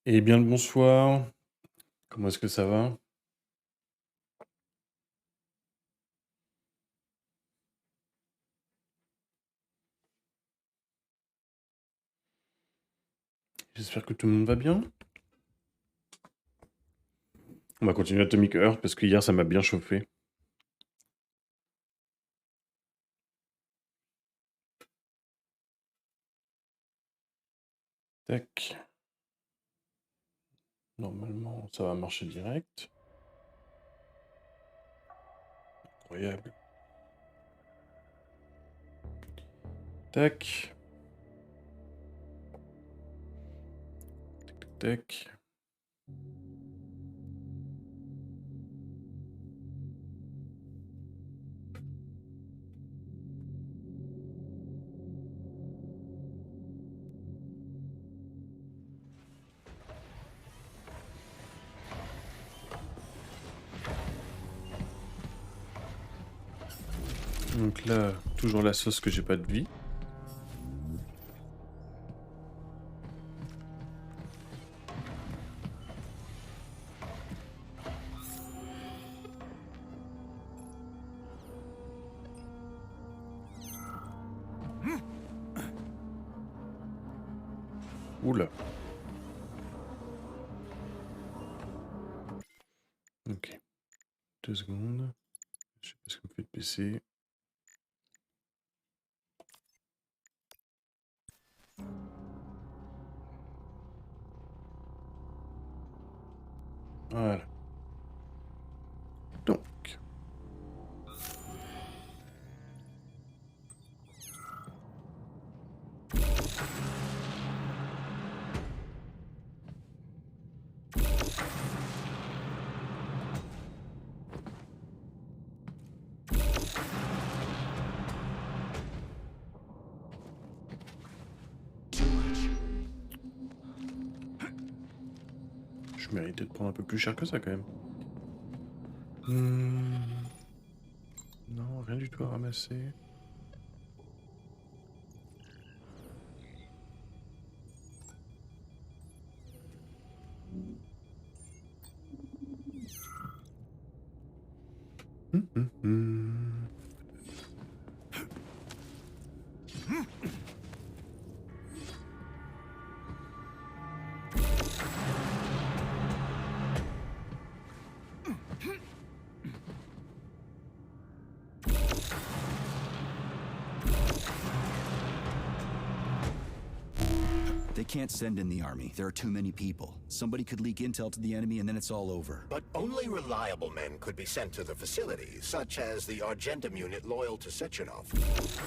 Eh bien le bonsoir, comment est-ce que ça va? J'espère que tout le monde va bien. On va continuer Atomic Heart parce que hier ça m'a bien chauffé. Tac. Normalement ça va marcher direct. Incroyable. Tac. Tac, tac. Donc là, toujours la sauce que j'ai pas de vie. Oula. Ok. 2 secondes. Je sais pas ce que me fait le PC. Voilà. Donc. Je méritais de prendre un peu plus cher que ça quand même. Non, rien du tout à ramasser. Hum. They can't send in the army. There are too many people. Somebody could leak intel to the enemy and then it's all over. But only reliable men could be sent to the facility, such as the Argentum unit loyal to Sechenov.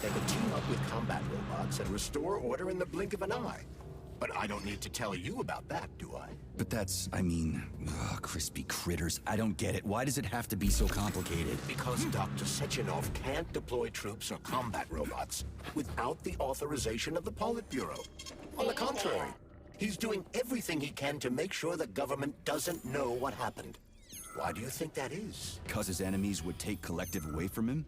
They could team up with combat robots and restore order in the blink of an eye. But I don't need to tell you about that, do I? But that's, I mean, crispy critters. I don't get it. Why does it have to be so complicated? Because Dr. Sechenov can't deploy troops or combat robots without the authorization of the Politburo. On the contrary, he's doing everything he can to make sure the government doesn't know what happened. Why do you think that is? Because his enemies would take Collective away from him?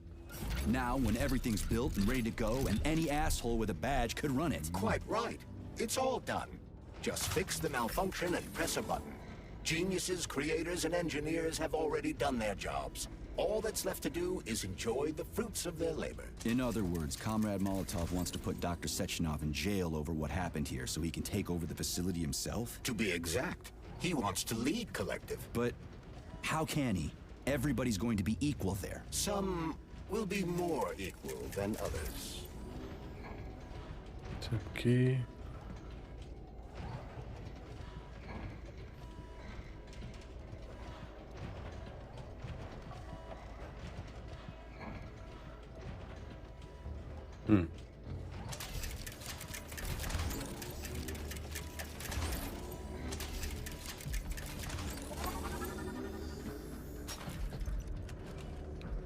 Now, when everything's built and ready to go, and any asshole with a badge could run it. Quite right. It's all done. Just fix the malfunction and press a button. Geniuses, creators, and engineers have already done their jobs. All that's left to do is enjoy the fruits of their labor. In other words, Comrade Molotov wants to put Dr. Sechenov in jail over what happened here so he can take over the facility himself? To be exact, he wants to lead Collective. But how can he? Everybody's going to be equal there. Some will be more equal than others. Ok.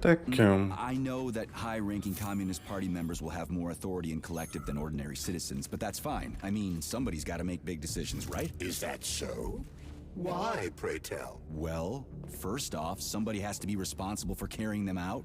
Tac. I know that high-ranking Communist Party members will have more authority in Collective than ordinary citizens, but that's fine. I mean, somebody's got to make big decisions, right? Is that so? Why, pray tell? Well, first off, somebody has to be responsible for carrying them out.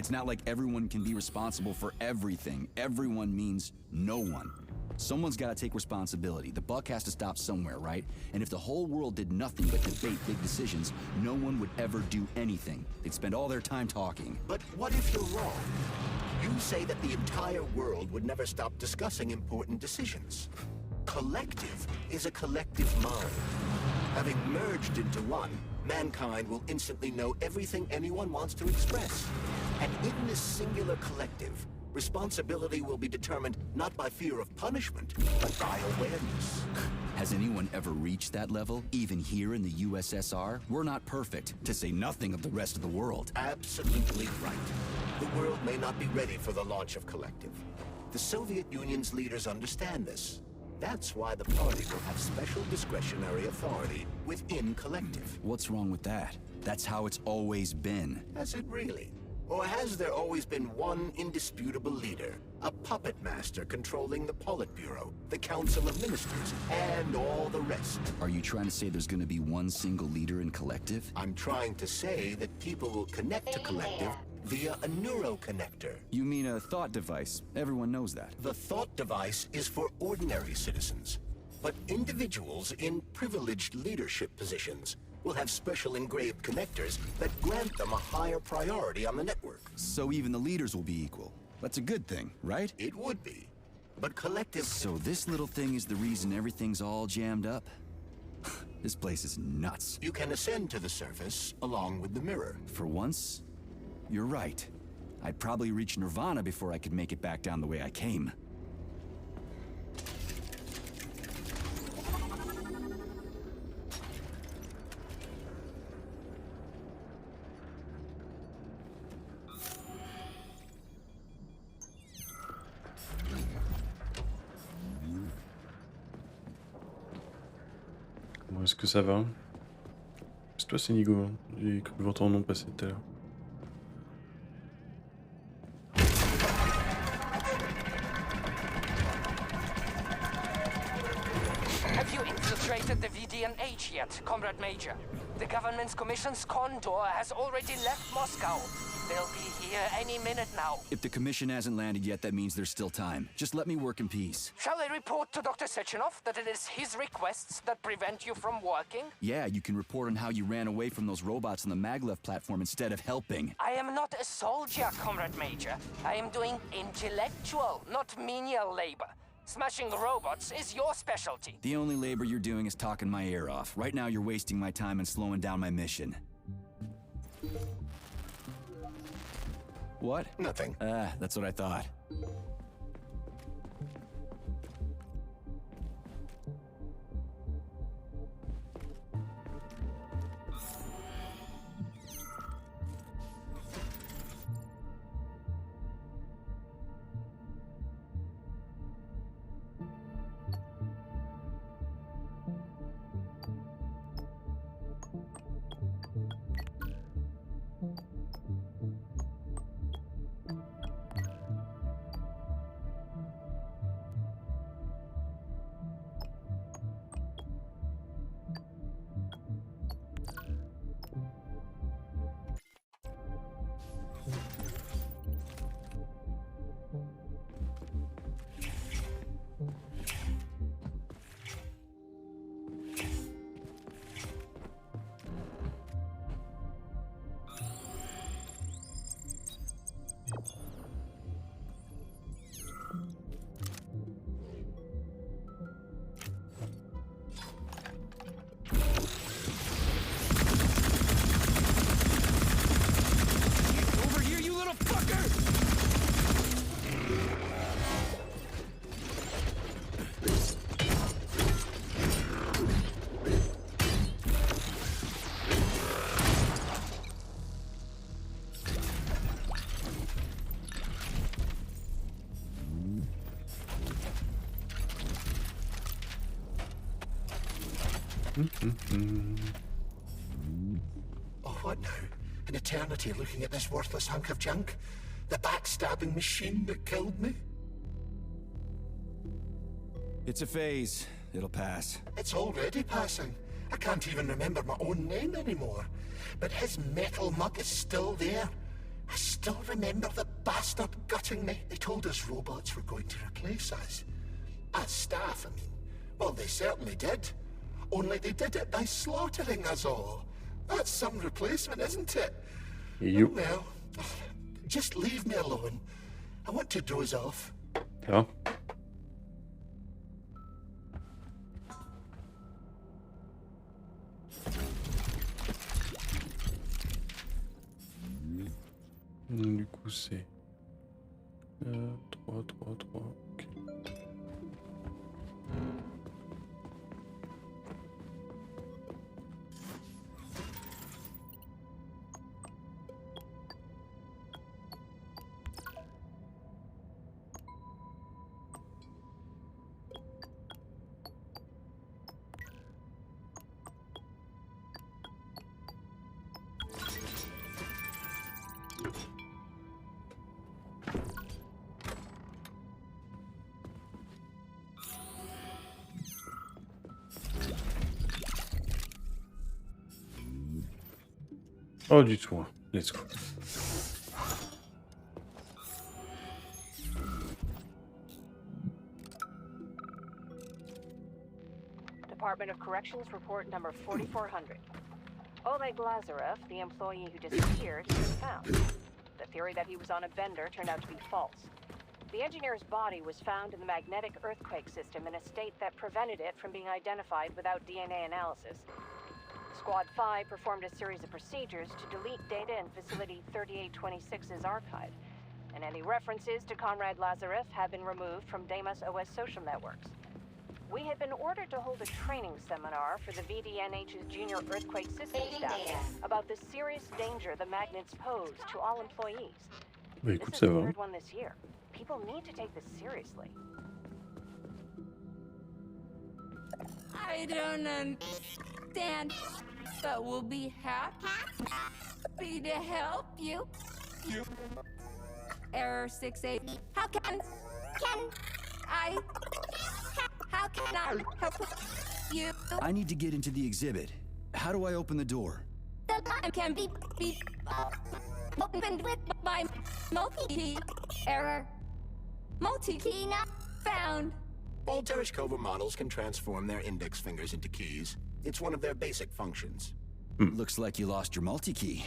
It's not like everyone can be responsible for everything. Everyone means no one. Someone's gotta take responsibility. The buck has to stop somewhere, right? And if the whole world did nothing but debate big decisions, no one would ever do anything. They'd spend all their time talking. But what if you're wrong? You say that the entire world would never stop discussing important decisions. Collective is a collective mind. Having merged into one, mankind will instantly know everything anyone wants to express. And in this singular collective, responsibility will be determined not by fear of punishment, but by awareness. Has anyone ever reached that level, even here in the USSR? We're not perfect, to say nothing of the rest of the world. Absolutely right. The world may not be ready for the launch of Collective. The Soviet Union's leaders understand this. That's why the party will have special discretionary authority within Collective. What's wrong with that? That's how it's always been. Has it really? Or has there always been one indisputable leader? A puppet master controlling the Politburo, the Council of Ministers, and all the rest? Are you trying to say there's gonna be one single leader in Collective? I'm trying to say that people will connect to Collective via a neuroconnector. You mean a thought device. Everyone knows that. The thought device is for ordinary citizens, but individuals in privileged leadership positions will have special engraved connectors that grant them a higher priority on the network. So even the leaders will be equal. That's a good thing, right? It would be, but Collective... So this little thing is the reason everything's all jammed up? This place is nuts. You can ascend to the surface along with the mirror. For once, you're right. I'd probably reach Nirvana before I could make it back down the way I came. Comment est-ce que ça va? C'est toi, c'est Nigo, hein. J'ai cru voir ton nom passer tout à l'heure. Have you infiltrated the VDNH yet, Comrade Major? The government's commission's Condor has already left Moscow. They'll be here any minute now. If the commission hasn't landed yet, that means there's still time. Just let me work in peace. Shall I report to Dr. Sechenov that it is his requests that prevent you from working? Yeah, you can report on how you ran away from those robots on the Maglev platform instead of helping. I am not a soldier, Comrade Major. I am doing intellectual, not menial labor. Smashing robots is your specialty. The only labor you're doing is talking my ear off. Right now, you're wasting my time and slowing down my mission. What? Nothing. That's what I thought. Over here, you little fucker! Oh, what now? An eternity looking at this worthless hunk of junk? The backstabbing machine that killed me? It's a phase. It'll pass. It's already passing. I can't even remember my own name anymore. But his metal mug is still there. I still remember the bastard gutting me. They told us robots were going to replace us. As staff, I mean. Well, they certainly did. Only they did it by slaughtering us all. That's some replacement, isn't it? You. Well, just leave me alone. I want to doze off. Ça va? Du coup c'est 3, 3, 3, ok. Oh du tout, hein. Let's go. Department of Corrections report number 4400. Oleg Lazarev, the employee who disappeared, has been found. The theory that he was on a bender turned out to be false. The engineer's body was found in the magnetic earthquake system in a state that prevented it from being identified without DNA analysis. Squad 5 performed a series of procedures to delete data in Facility 3826's archive, and any references to Comrade Lazarev have been removed from Deimos OS social networks. We had been ordered to hold a training seminar for the VDNH's junior earthquake system staff about the serious danger the magnets pose to all employees. Bah écoute, This ça is the va. third one this year. People need to take this seriously. I don't understand, but we'll be happy to help you. Error 68. How can I help you? I need to get into the exhibit. How do I open the door? The line can be opened with my multi-key. Error. Multi-key not found. All Tereshkova models can transform their index fingers into keys. It's one of their basic functions. Looks like you lost your multi-key.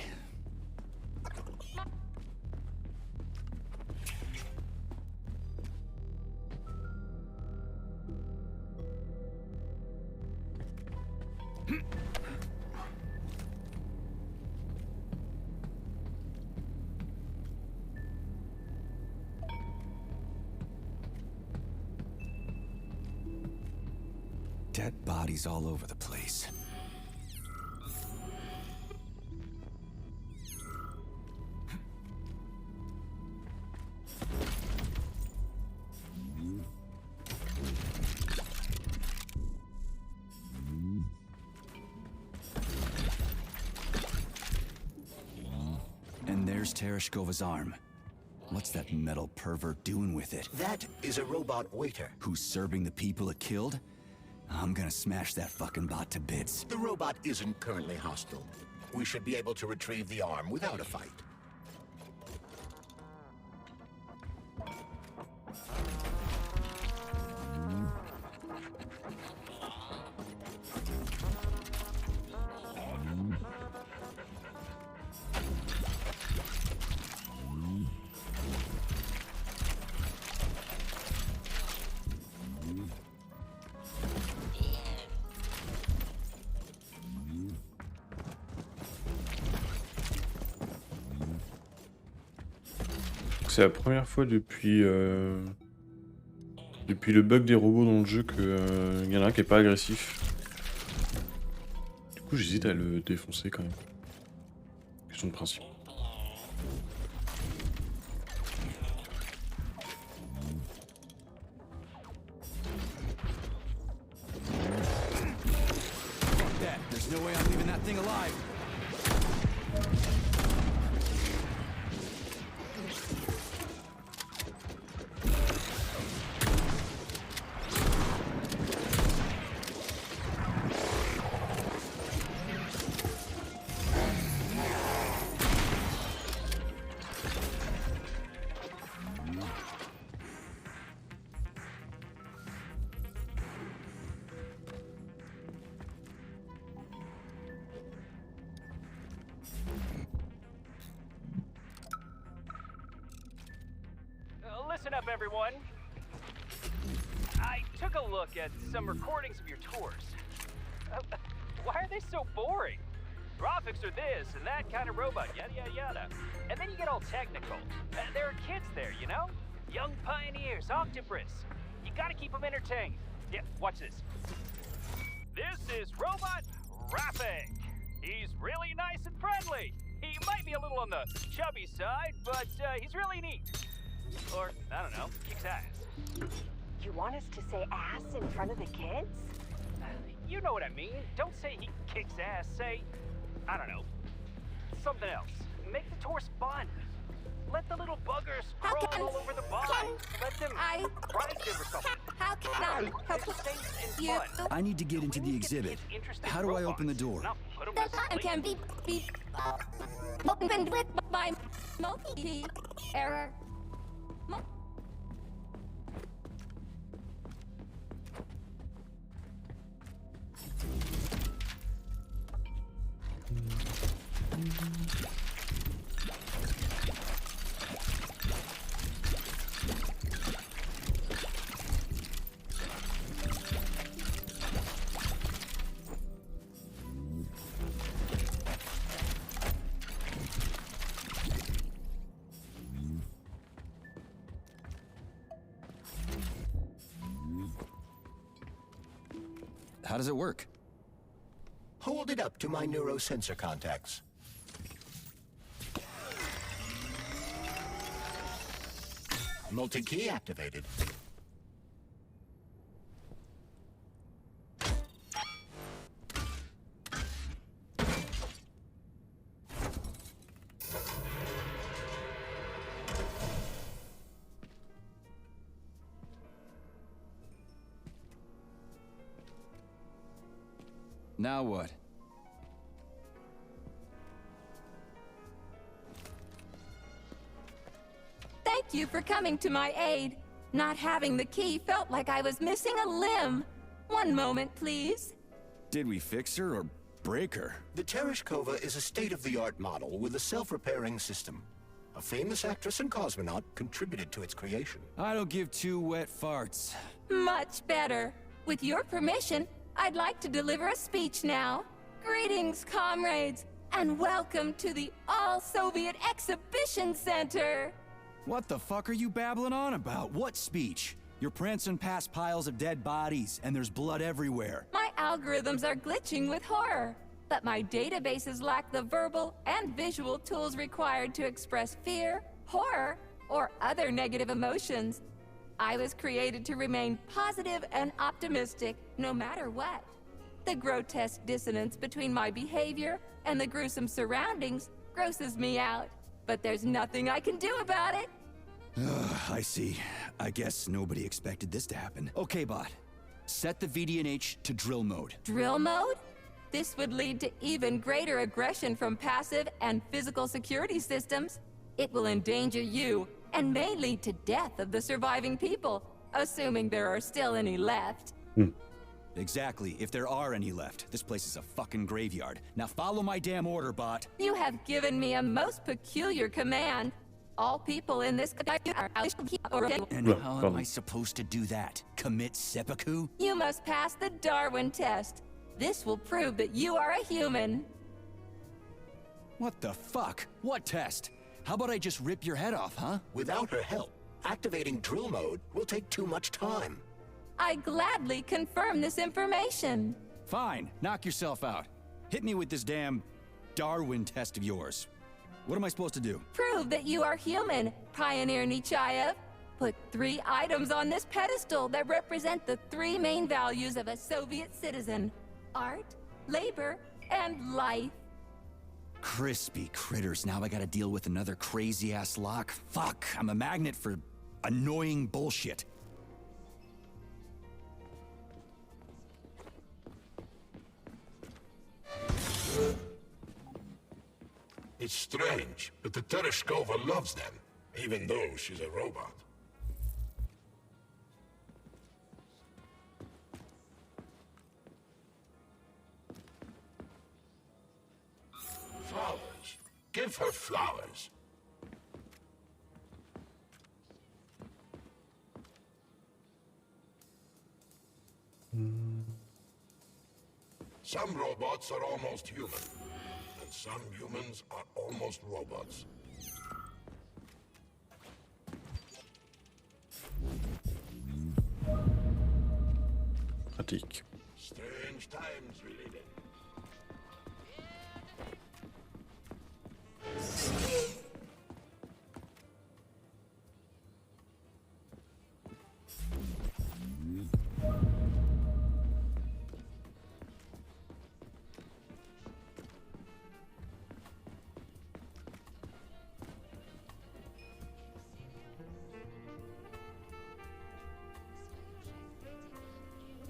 Dead bodies all over the place. And there's Tereshkova's arm. What's that metal pervert doing with it? That is a robot waiter. Who's serving the people it killed? I'm gonna smash that fucking bot to bits. The robot isn't currently hostile. We should be able to retrieve the arm without a fight. C'est la première fois depuis le bug des robots dans le jeu que y en a un qui est pas agressif. Du coup j'hésite à le défoncer quand même. Question de principe. Fuck that. There's no way I'm leaving that thing alive. Listen up, everyone. I took a look at some recordings of your tours. Why are they so boring? Graphics are this and that kind of robot, yada yada yada. And then you get all technical. There are kids there, you know? Young pioneers, Octopus. You gotta keep them entertained. Yeah, watch this. This is Robot Rafik. He's really nice and friendly. He might be a little on the chubby side, but he's really neat. Or, I don't know, kicks ass. You want us to say ass in front of the kids? You know what I mean. Don't say he kicks ass. Say, I don't know, something else. Make the tours fun. Let the little buggers How crawl can- all over the body. can Let them I- ride them or something. How can I help It's safe and you? fun. I need to get into the exhibit. How do I open the door? Not put 'em The to line sleep. can be opened with my multi-key error. Mo- How does it work? Hold it up to my neurosensor contacts. Multi-key activated. Now what? Thank you for coming to my aid. Not having the key felt like I was missing a limb. One moment, please. Did we fix her or break her? The Tereshkova is a state-of-the-art model with a self-repairing system. A famous actress and cosmonaut contributed to its creation. I don't give two wet farts. Much better. With your permission, I'd like to deliver a speech now. Greetings, comrades, and welcome to the All-Soviet Exhibition Center. What the fuck are you babbling on about? What speech? You're prancing past piles of dead bodies, and there's blood everywhere. My algorithms are glitching with horror, but my databases lack the verbal and visual tools required to express fear, horror, or other negative emotions. I was created to remain positive and optimistic, no matter what. The grotesque dissonance between my behavior and the gruesome surroundings grosses me out, but there's nothing I can do about it. I see. I guess nobody expected this to happen. Okay, bot. Set the VDNH to drill mode. Drill mode? This would lead to even greater aggression from passive and physical security systems. It will endanger you and may lead to death of the surviving people, assuming there are still any left. Exactly, if there are any left. This place is a fucking graveyard. Now follow my damn order, bot. You have given me a most peculiar command. All people in this are And Well, how am pardon. I supposed to do that? Commit seppuku? You must pass the Darwin test. This will prove that you are a human. What the fuck? What test? How about I just rip your head off, huh? Without her help, activating drill mode will take too much time. I gladly confirm this information. Fine, knock yourself out. Hit me with this damn Darwin test of yours. What am I supposed to do? Prove that you are human, Pioneer Nechayev. Put 3 items on this pedestal that represent the 3 main values of a Soviet citizen: art, labor, and life. Crispy critters, now I gotta deal with another crazy-ass lock? Fuck, I'm a magnet for annoying bullshit. It's strange, but the Tereshkova loves them, even though she's a robot. Flowers. Give her flowers. Some robots are almost human, and some humans are almost robots. Pratique. Strange times we live in.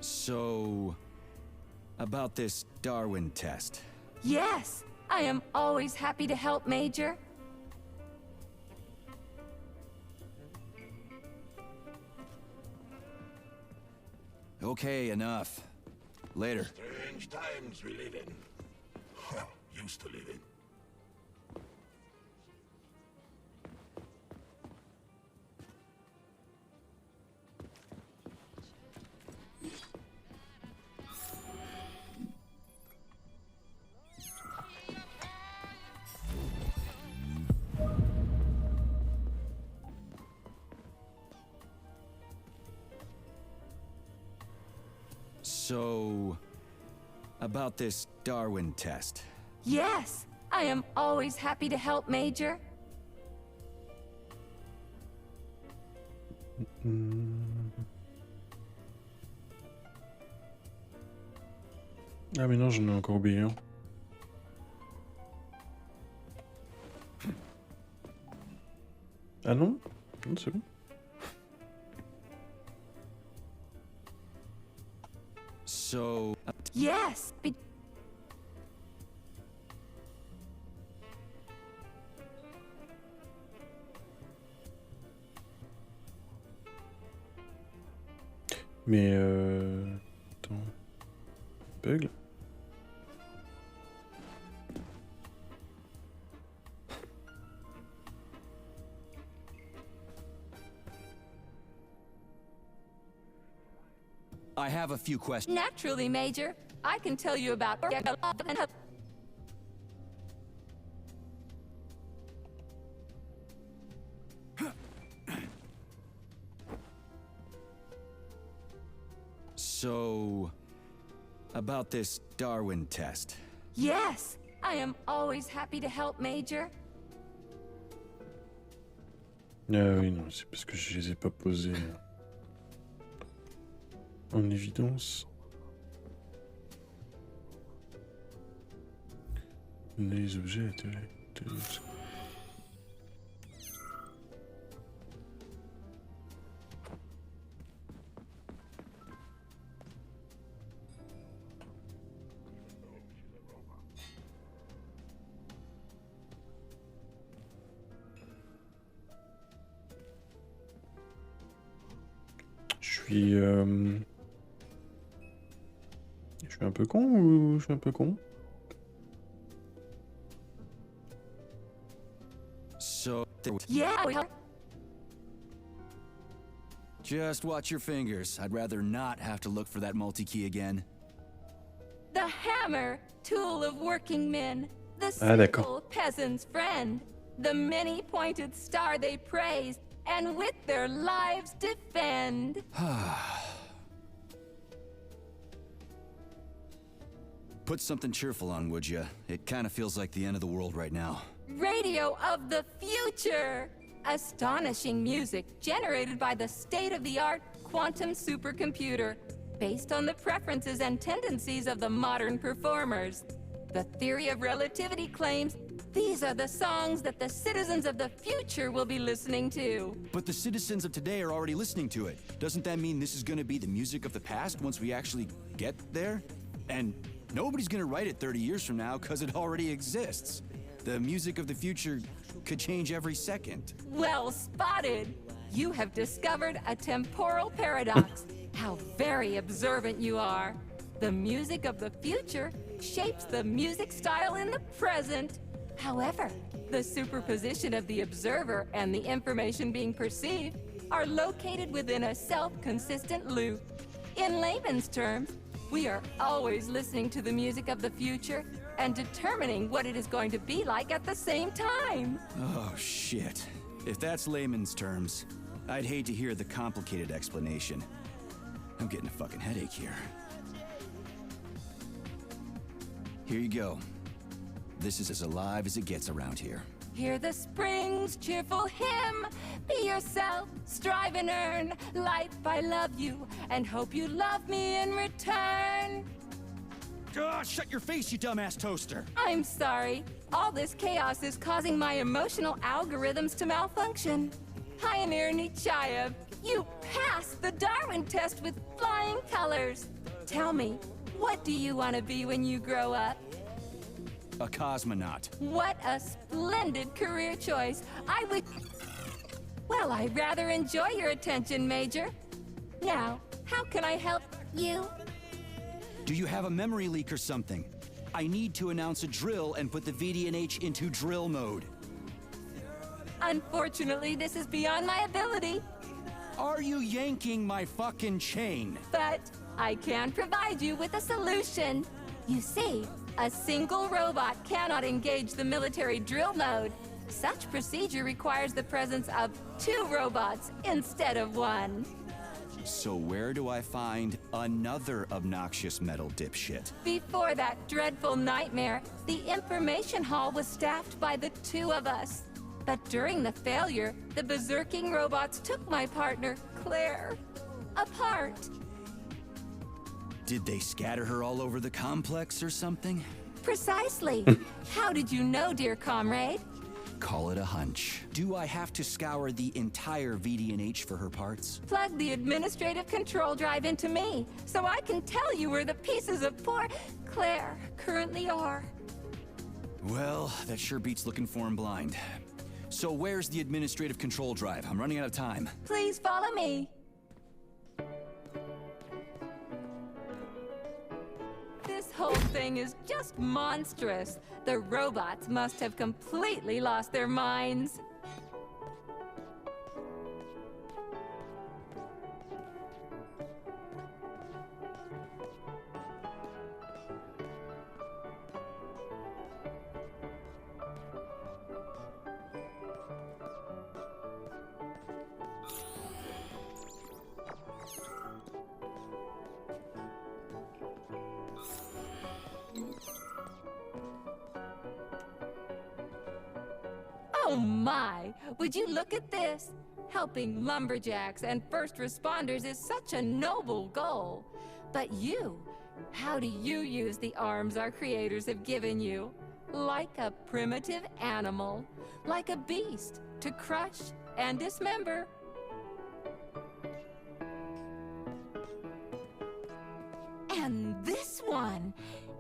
So, about this Darwin test. Yes, I am always happy to help, Major. Okay, enough. Later. Strange times we live in. Well, used to live in. So, about this Darwin test. Yes, I am always happy to help, Major. Ah mais non, j'en ai encore oublié un. Ah non? Non, c'est bon. So, Yes, Mais attends. Bug? I have a few questions. naturally, Major. I can tell you about So, about this Darwin test. Yes, I am always happy to help, Major. Ah oui, non, c'est parce que je les ai pas posés en évidence. Les objets Je suis un peu con ou je suis un peu con? So, Yeah, just watch your fingers. I'd rather not have to look for that multi-key again. the hammer, tool of working men, the Ah, d'accord. simple peasant's friend, the many-pointed star they praise, and with their lives defend. Put something cheerful on, would ya? It kind of feels like the end of the world right now. Radio of the future! Astonishing music generated by the state-of-the-art quantum supercomputer, based on the preferences and tendencies of the modern performers. The theory of relativity claims these are the songs that the citizens of the future will be listening to. But the citizens of today are already listening to it. Doesn't that mean this is gonna be the music of the past once we actually get there? And nobody's gonna write it 30 years from now because it already exists. The music of the future could change every second. Well spotted! You have discovered a temporal paradox. How very observant you are. The music of the future shapes the music style in the present. However, the superposition of the observer and the information being perceived are located within a self-consistent loop. In layman's terms, We are always listening to the music of the future and determining what it is going to be like at the same time. Oh, shit. If that's layman's terms, I'd hate to hear the complicated explanation. I'm getting a fucking headache here. Here you go. This is as alive as it gets around here. Hear the spring's cheerful hymn. Be yourself, strive and earn. Life, I love you, and hope you love me in return. Ah, shut your face, you dumbass toaster! I'm sorry. All this chaos is causing my emotional algorithms to malfunction. Pioneer Nechayev, you passed the Darwin test with flying colors. Tell me, what do you want to be when you grow up? A cosmonaut. What a splendid career choice. I would... Well, I rather enjoy your attention, Major. Now, how can I help you? Do you have a memory leak or something? I need to announce a drill and put the VDNH into drill mode. Unfortunately, this is beyond my ability, Are you yanking my fucking chain? but I can provide you with a solution. You see, a single robot cannot engage the military drill mode. Such procedure requires the presence of 2 robots instead of 1. So where do I find another obnoxious metal dipshit? Before that dreadful nightmare, the information hall was staffed by the 2 of us. But during the failure, the berserking robots took my partner, Claire, apart. Did they scatter her all over the complex or something? Precisely. How did you know, dear comrade? Call it a hunch. Do I have to scour the entire VDNH for her parts? Plug the administrative control drive into me, so I can tell you where the pieces of poor Claire currently are. Well, that sure beats looking for him blind. So where's the administrative control drive? I'm running out of time. Please follow me. This whole thing is just monstrous. The robots must have completely lost their minds. Oh my! Would you look at this? Helping lumberjacks and first responders is such a noble goal. But you, how do you use the arms our creators have given you? Like a primitive animal, like a beast, to crush and dismember. And this one,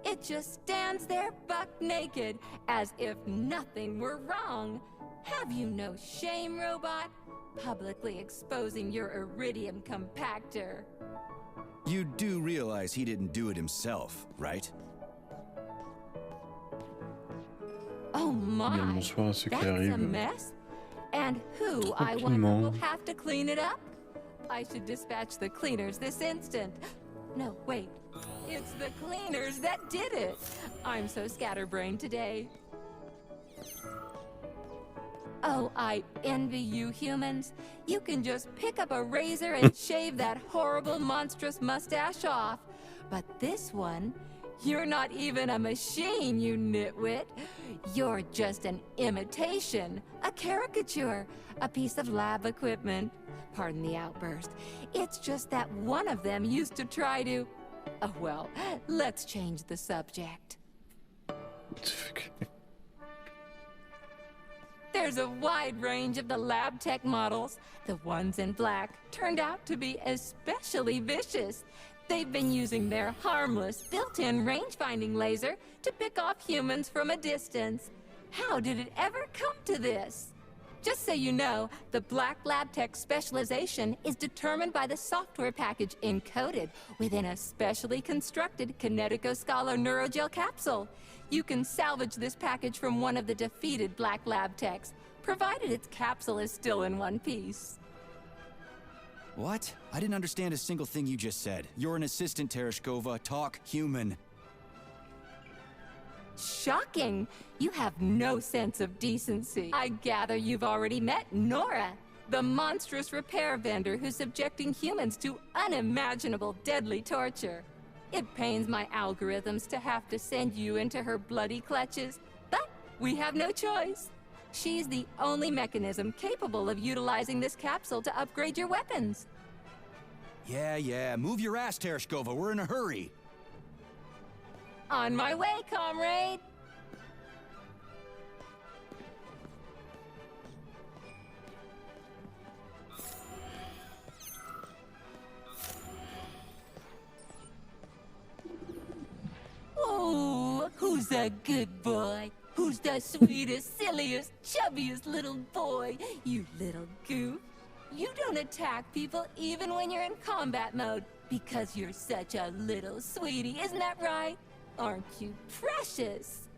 it just stands there buck naked, as if nothing were wrong. Have you no shame, robot? Publicly exposing your iridium compactor. You do realize he didn't do it himself, right? Oh my, Bien le bonsoir à ceux qui that's a arrivent. mess. And who, I wonder, will have to clean it up? I should dispatch the cleaners this instant. No, wait. It's the cleaners that did it. I'm so scatterbrained today. Oh, I envy you humans. You can just pick up a razor and shave that horrible, monstrous mustache off. But this one, you're not even a machine, you nitwit. You're just an imitation, a caricature, a piece of lab equipment. Pardon the outburst. It's just that one of them used to try to... Oh, well, let's change the subject. There's a wide range of the lab tech models. The ones in black turned out to be especially vicious. They've been using their harmless, built-in range-finding laser to pick off humans from a distance. How did it ever come to this? Just so you know, the Black Lab Tech specialization is determined by the software package encoded within a specially constructed Kinetico Scala Neurogel capsule. You can salvage this package from one of the defeated Black Lab Techs, provided its capsule is still in one piece. What? I didn't understand a single thing you just said. You're an assistant, Tereshkova. Talk human. Shocking! You have no sense of decency. I gather you've already met Nora, the monstrous repair vendor who's subjecting humans to unimaginable deadly torture. It pains my algorithms to have to send you into her bloody clutches, but we have no choice. She's the only mechanism capable of utilizing this capsule to upgrade your weapons. Yeah, move your ass, Tereshkova. We're in a hurry. On my way, comrade! Oh, who's a good boy? Who's the sweetest, silliest, chubbiest little boy? You little goof. You don't attack people even when you're in combat mode because you're such a little sweetie, isn't that right? Aren't you precious?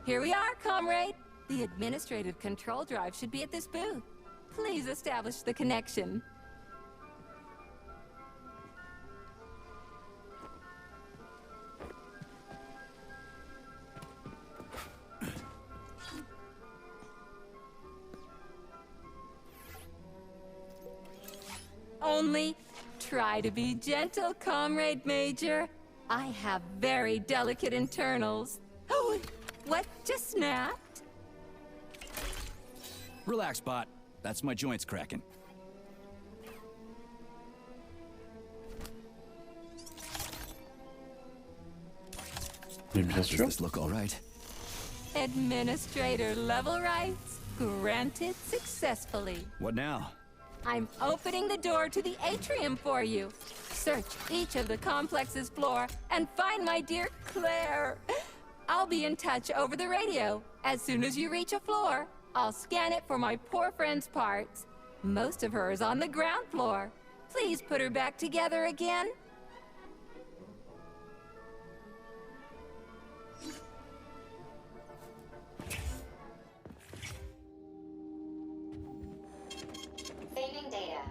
Here we are, comrade. The administrative control drive should be at this booth. Please establish the connection. Only try to be gentle, Comrade Major. I have very delicate internals. Oh, what just snapped? Relax, bot. That's my joints cracking. Mais bien Does sûr. this look all right? Administrator level rights granted successfully. What now? I'm opening the door to the atrium for you. Search each of the complex's floor and find my dear Claire. I'll be in touch over the radio. As soon as you reach a floor, I'll scan it for my poor friend's parts. Most of her is on the ground floor. Please put her back together again. Saving data.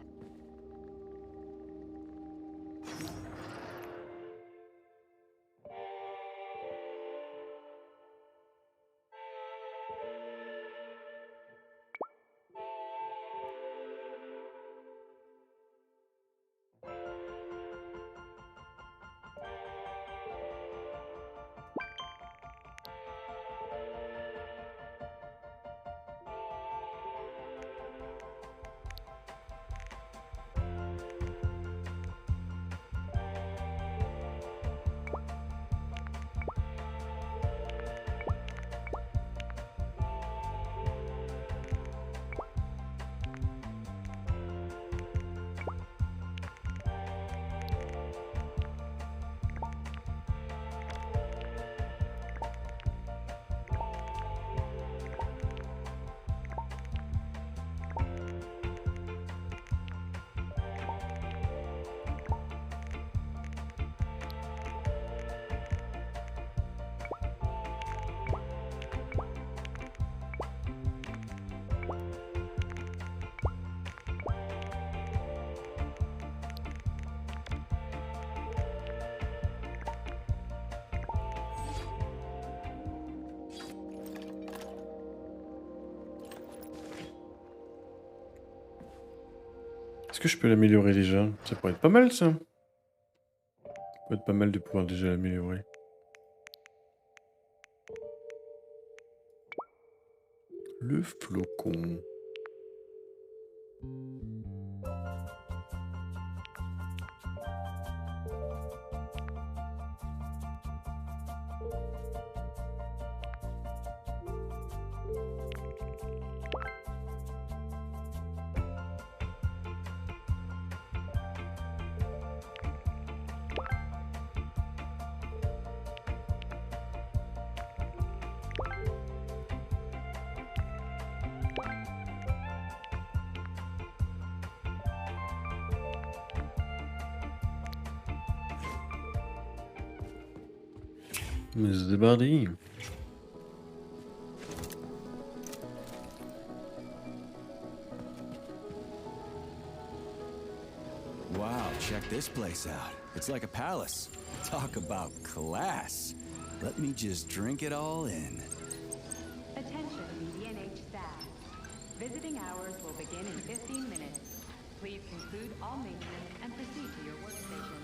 Est-ce que je peux l'améliorer déjà? Ça pourrait être pas mal ça. Ça pourrait être pas mal de pouvoir déjà l'améliorer. Le flocon. Mais c'est parti. Wow, check this place out. It's like a palace. Talk about class. Let me just drink it all in. Attention, VDNH staff. Visiting hours will begin in 15 minutes. Please conclude all maintenance and proceed to your workstation.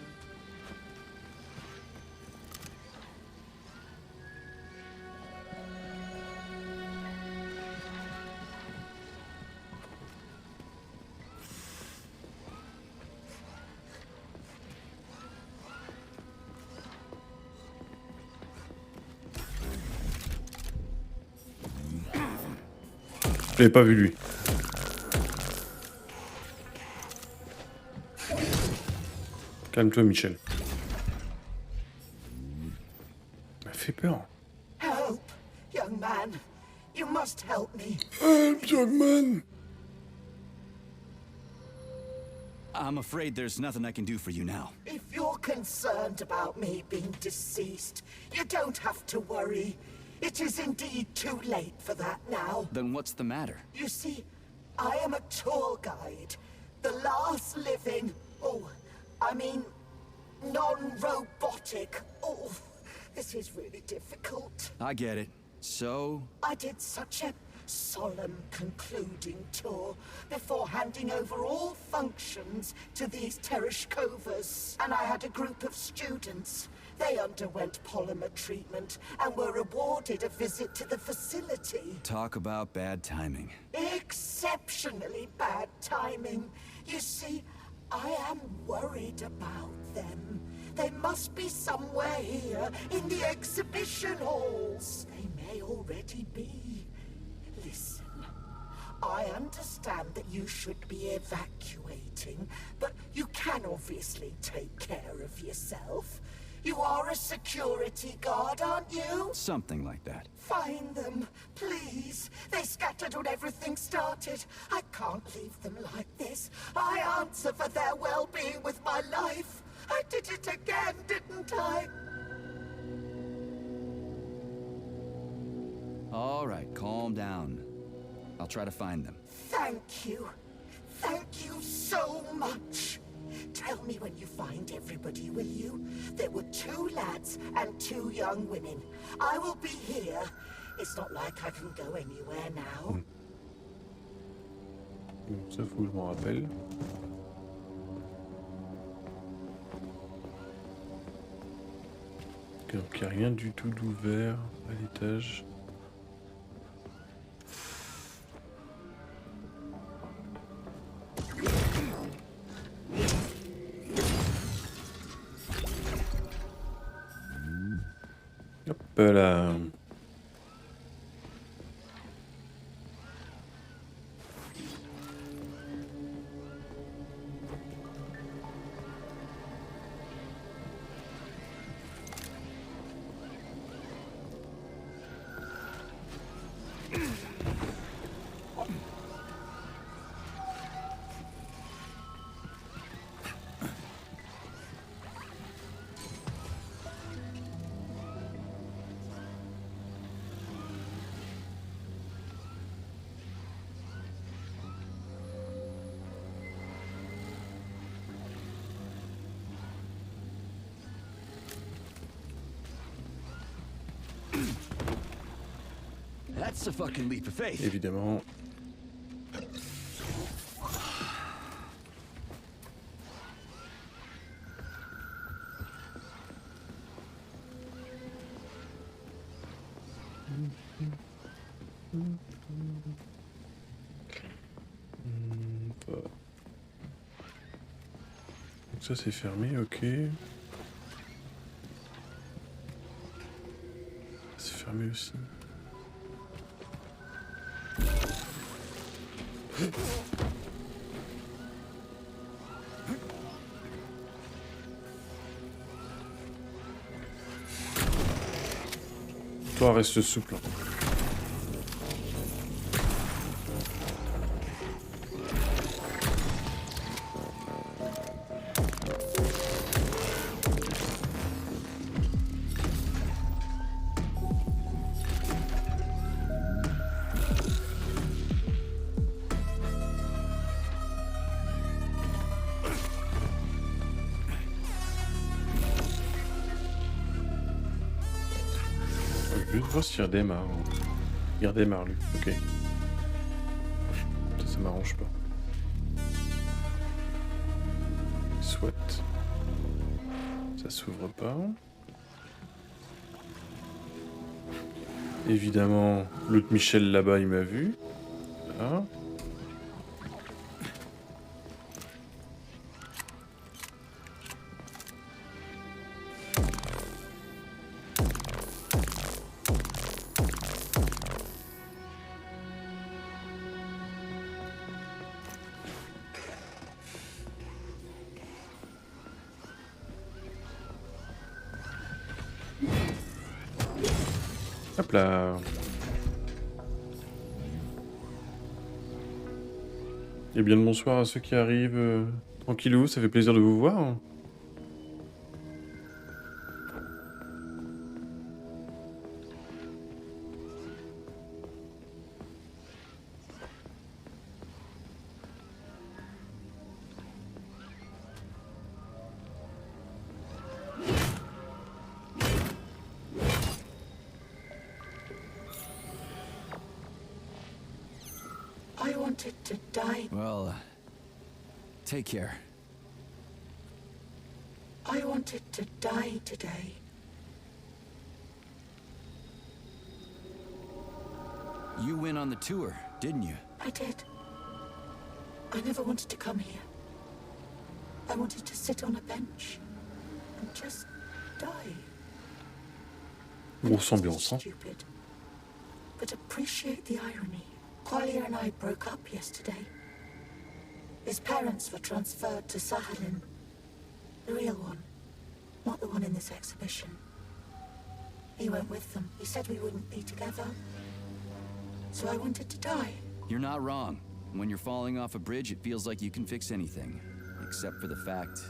Je l'avais pas vu lui. Calme-toi, Michel. Il m'a fait peur. Help, young man. You must help me. Help, young man. I'm afraid there's nothing I can do for you now. If you're concerned about me being deceased, you don't have to worry. It is indeed too late for that now. Then what's the matter? You see, I am a tour guide. The last living... non-robotic. Oh, this is really difficult. I get it. So? I did such a solemn concluding tour before handing over all functions to these Tereshkovas. And I had a group of students. They underwent polymer treatment and were awarded a visit to the facility. Talk about bad timing. Exceptionally bad timing. You see, I am worried about them. They must be somewhere here in the exhibition halls. They may already be. Listen, I understand that you should be evacuating, but you can obviously take care of yourself. You are a security guard, aren't you? Something like that. Find them, please. They scattered when everything started. I can't leave them like this. I answer for their well-being with my life. I did it again, didn't I? All right, calm down. I'll try to find them. Thank you. Thank you so much. Tell me when you find everybody, will you? There were 2 lads and 2 young women. I will be here. It's not like I can go anywhere now. Bon, ça faut que je m'en rappelle. Donc il n'y a rien du tout d'ouvert à l'étage. Hop là. That's a fucking leap of faith. Évidemment. Donc ça c'est fermé, ok. C'est fermé aussi. Toi reste souple. Je vais voir s'il redémarre. Il redémarre lui, ok. Ça m'arrange pas. Soit. Ça s'ouvre pas. Évidemment, l'autre Michel là-bas, il m'a vu. Là. Hop là. Et bien le bonsoir à ceux qui arrivent. Tranquillou, ça fait plaisir de vous voir. I wanted to die. Well, take care. I wanted to die today. You went on the tour, didn't you? I did. I never wanted to come here. I wanted to sit on a bench and just die. Grosse ambiance, hein. Stupid. But appreciate the irony. Qualia and I broke up yesterday. His parents were transferred to Sahalin. The real one, not the one in this exhibition. He went with them. He said we wouldn't be together. So I wanted to die. You're not wrong. When you're falling off a bridge, it feels like you can fix anything. Except for the fact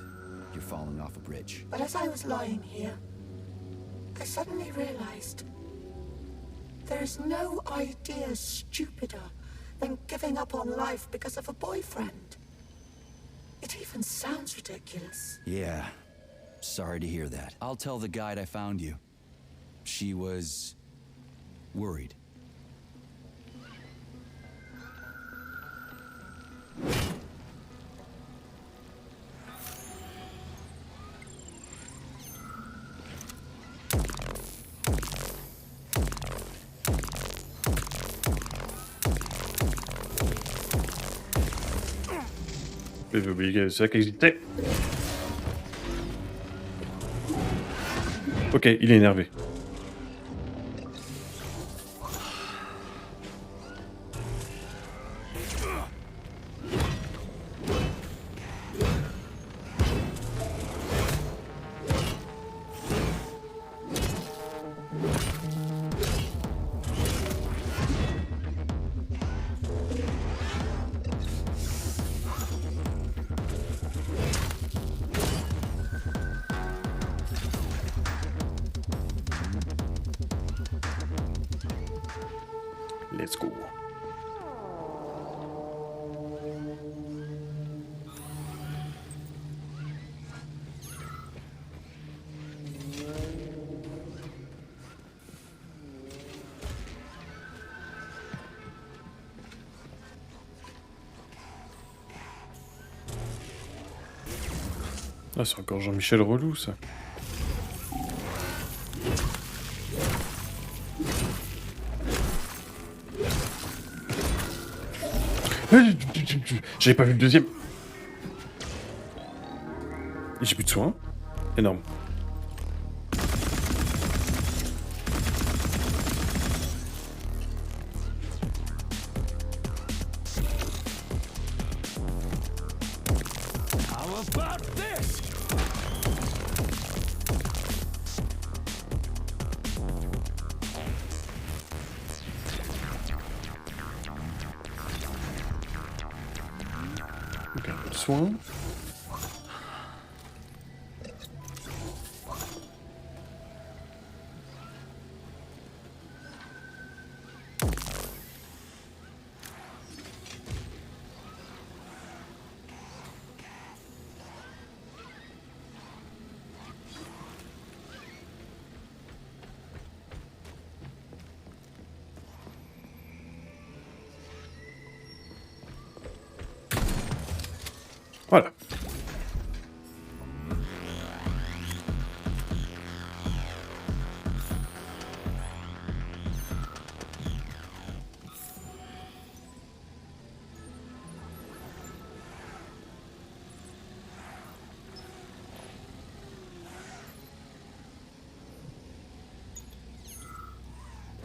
you're falling off a bridge. But as I was lying here, I suddenly realized there is no idea stupider than giving up on life because of a boyfriend. It even sounds ridiculous. Yeah. Sorry to hear that. I'll tell the guide I found you. She was worried. J'avais oublié que c'est ça qui existait. Ok, il est énervé. Let's go. Ah, c'est encore Jean-Michel relou, ça. J'avais pas vu le deuxième. J'ai plus de soins. Énorme. How about this? Ok, un peu de soins. Voilà.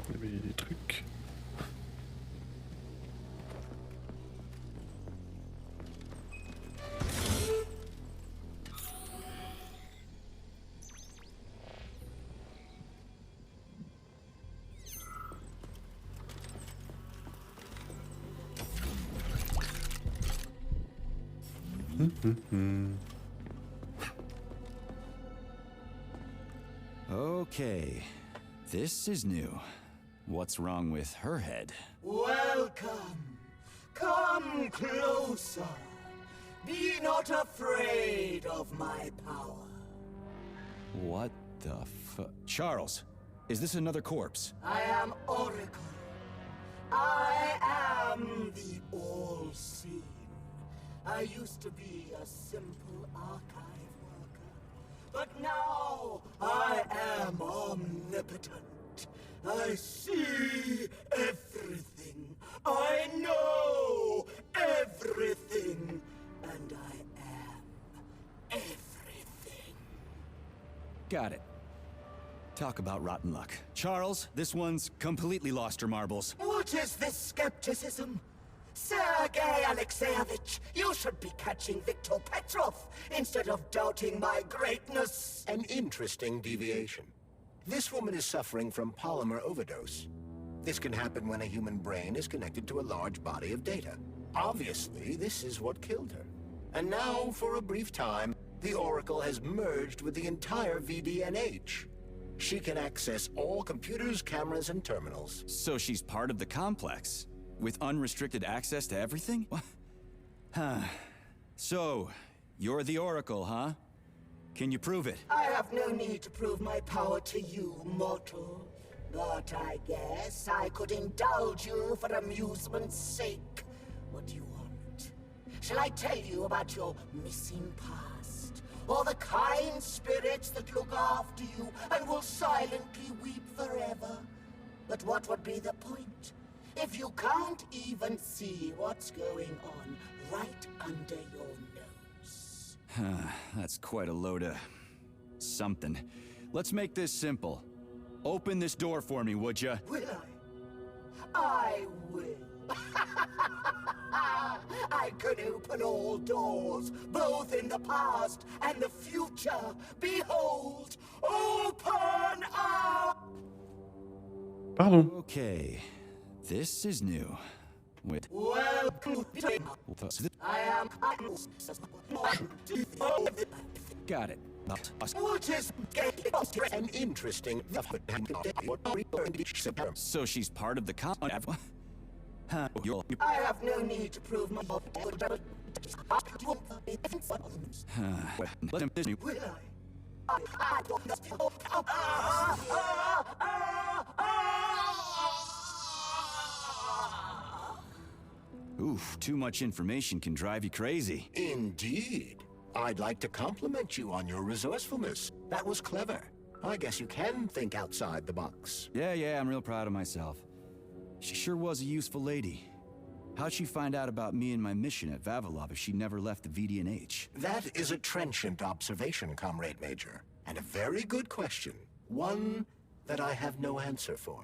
Il y a des trucs. Okay, this is new. What's wrong with her head? Welcome. Come closer. Be not afraid of my power. What the fu- Charles, is this another corpse? I am Oracle. I am the all-seeing. I used to be a simple archive worker, but now I am omnipotent. I see everything. I know everything. And I am everything. Got it. Talk about rotten luck. Charles, this one's completely lost her marbles. What is this skepticism? Sergei Alexeyevich, you should be catching Viktor Petrov instead of doubting my greatness. An interesting deviation. This woman is suffering from polymer overdose. This can happen when a human brain is connected to a large body of data. Obviously, this is what killed her. And now, for a brief time, the Oracle has merged with the entire VDNH. She can access all computers, cameras, and terminals. So she's part of the complex? With unrestricted access to everything? What? Huh. So, you're the Oracle, huh? Can you prove it? I have no need to prove my power to you, mortal. But I guess I could indulge you for amusement's sake. What do you want? Shall I tell you about your missing past? Or the kind spirits that look after you and will silently weep forever? But what would be the point? If you can't even see what's going on right under your nose. That's quite a load of... something. Let's make this simple. Open this door for me, would ya? Will I? I will. I can open all doors, both in the past and the future. Behold, open up! Pardon. Okay. This is new. Wait. Welcome to I am Got it. What is An interesting... So she's part of the I have no need to prove my Let him Will I Oof, too much information can drive you crazy. Indeed. I'd like to compliment you on your resourcefulness. That was clever. I guess you can think outside the box. Yeah, I'm real proud of myself. She sure was a useful lady. How'd she find out about me and my mission at Vavilov if she never left the VDNH? That is a trenchant observation, Comrade Major. And a very good question. One that I have no answer for.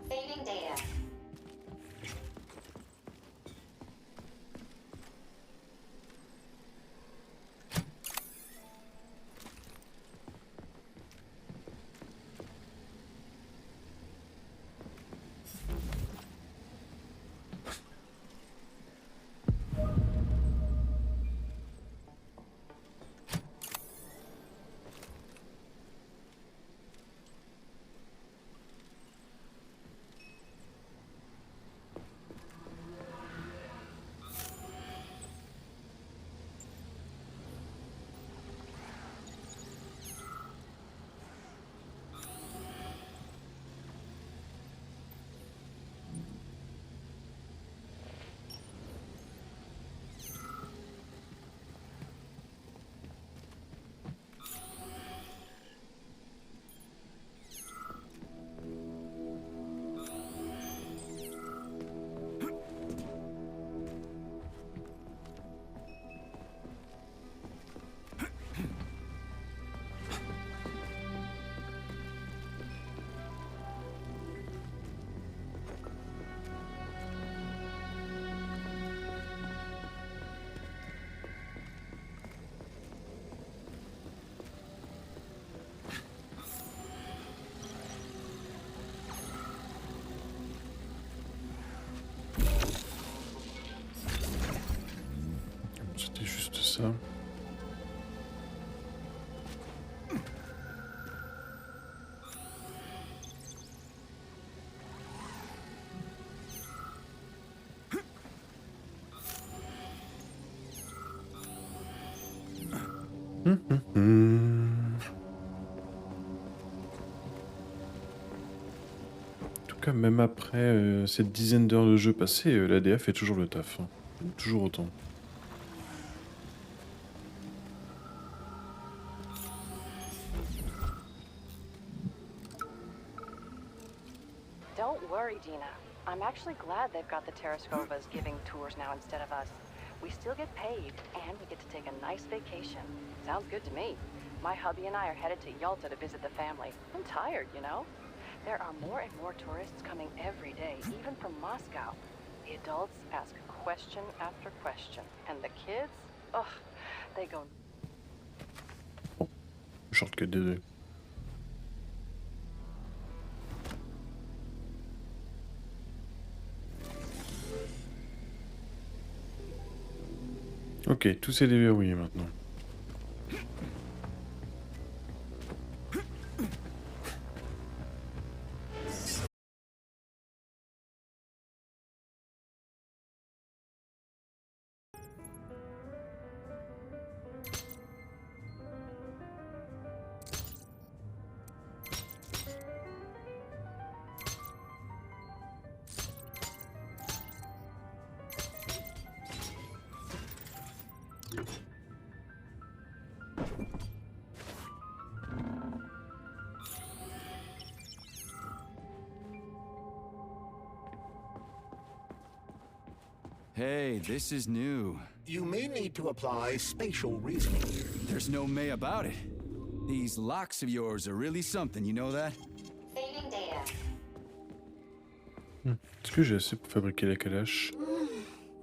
Saving data. ça. En tout cas, même après cette dizaine d'heures de jeu passées, l'ADF fait toujours le taf. Hein. Toujours autant. Don't worry, Dina. I'm actually glad they've got the Terraskovas giving tours now instead of us. We still get paid, and we get to take a nice vacation. Sounds good to me. My hubby and I are headed to Yalta to visit the family. I'm tired, you know? There are more and more tourists coming every day, even from Moscow. The adults ask question after question, and the kids, ugh, they go... Shortcut, désolé. Ok, tout s'est déverrouillé maintenant. Hey, this is new. You may need to apply spatial reasoning here. There's no may about it. These locks of yours are really something, you know that? Saving data. Est-ce que j'ai assez pour fabriquer la calache?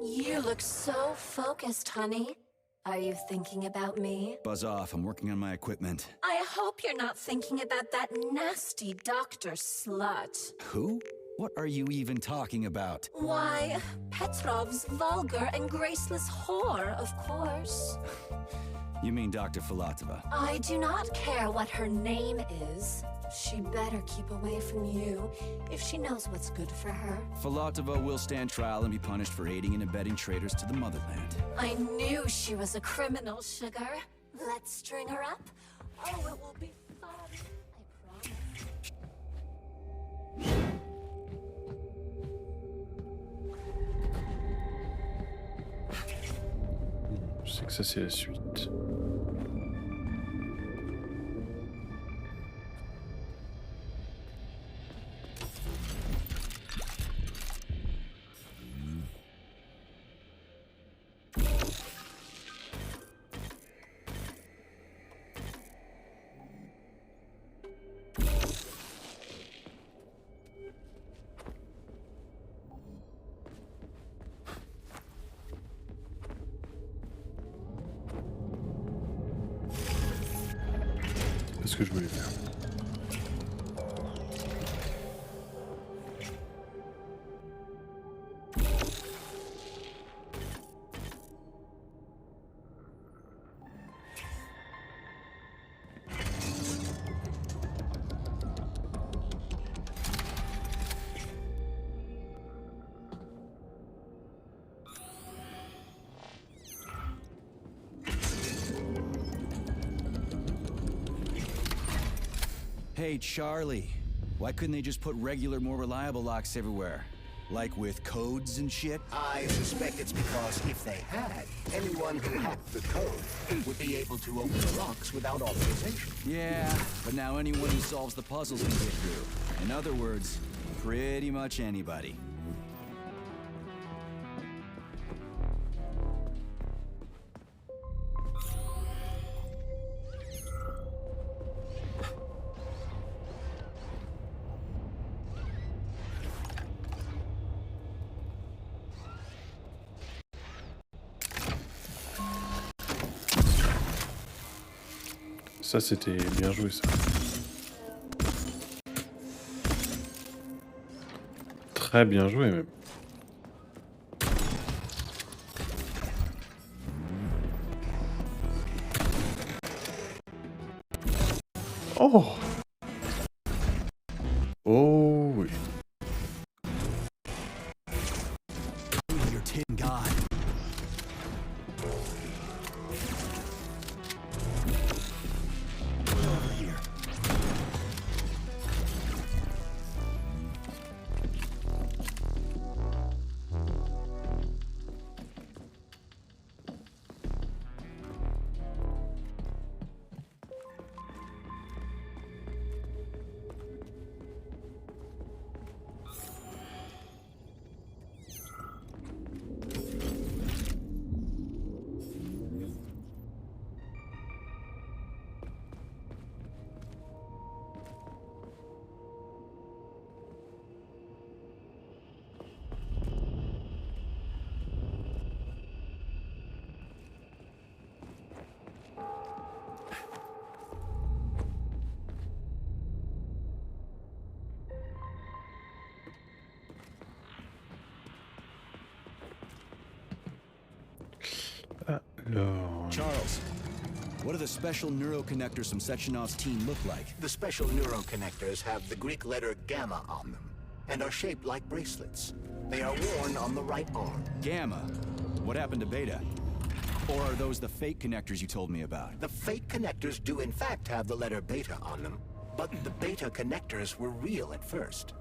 You look so focused, honey. Are you thinking about me? Buzz off, I'm working on my equipment. I hope you're not thinking about that nasty doctor slut. Who? What are you even talking about? Why, Petrov's vulgar and graceless whore, of course. You mean Dr. Filatova? I do not care what her name is. She better keep away from you if she knows what's good for her. Filatova will stand trial and be punished for aiding and abetting traitors to the motherland. I knew she was a criminal, sugar. Let's string her up. Oh, it will be fun. I promise. Je sais que ça c'est la suite. C'est ce que je voulais faire. Hey, Charlie. Why couldn't they just put regular, more reliable locks everywhere? Like with codes and shit? I suspect it's because if they had, anyone who hacked the code would be able to open the locks without authorization. Yeah, but now anyone who solves the puzzles can get through. In other words, pretty much anybody. Ça c'était bien joué ça. Très bien joué même. Oh! Oh oui. Your tin god. Over here. Alors... Charles, what do the special neuroconnectors from Sechenov's team look like? The special neuroconnectors have the Greek letter gamma on them and are shaped like bracelets. They are worn on the right arm. Gamma? What happened to Beta? Or are those the fake connectors you told me about? The fake connectors do in fact have the letter beta on them, but the beta connectors were real at first.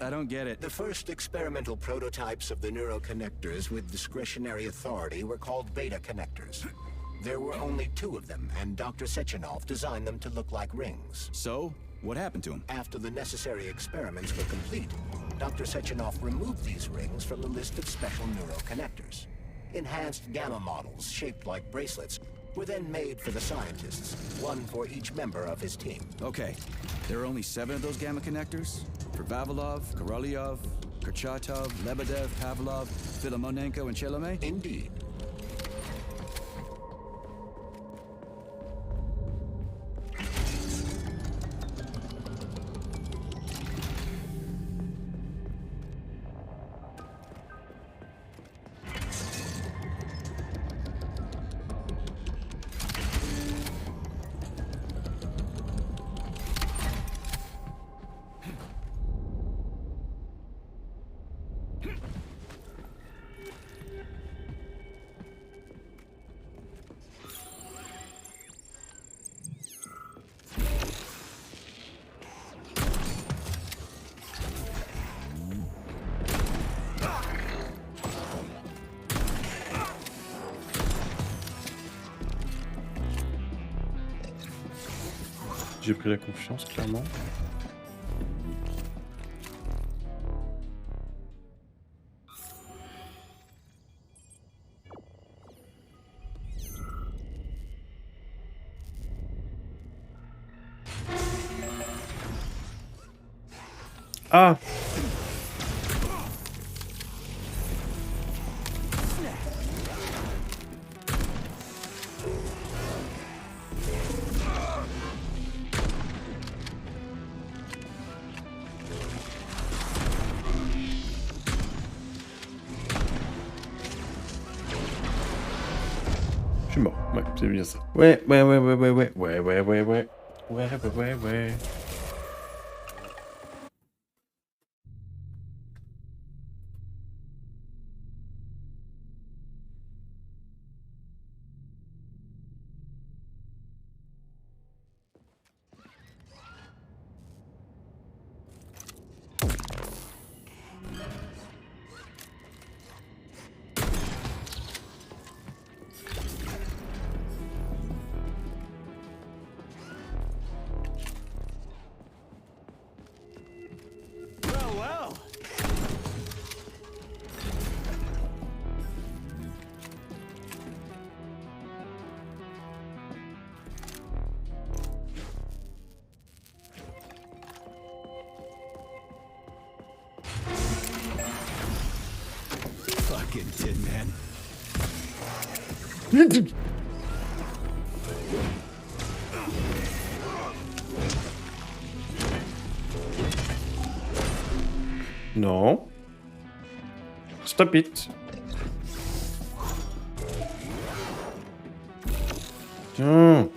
I don't get it. The first experimental prototypes of the neuroconnectors with discretionary authority were called beta connectors. There were only 2 of them, and Dr. Sechenov designed them to look like rings. So, what happened to him? After the necessary experiments were complete, Dr. Sechenov removed these rings from the list of special neuroconnectors. Enhanced gamma models, shaped like bracelets, were then made for the scientists, one for each member of his team. Okay, there are only 7 of those gamma connectors? For Vavilov, Korolyov, Kurchatov, Lebedev, Pavlov, Filomonenko, and Chelome? Indeed. J'ai pris la confiance, clairement. Ah! Je suis mort, ouais, c'est bien ça. Ouais. Well. Fucking Tin Man. Non. Stop it. Tiens.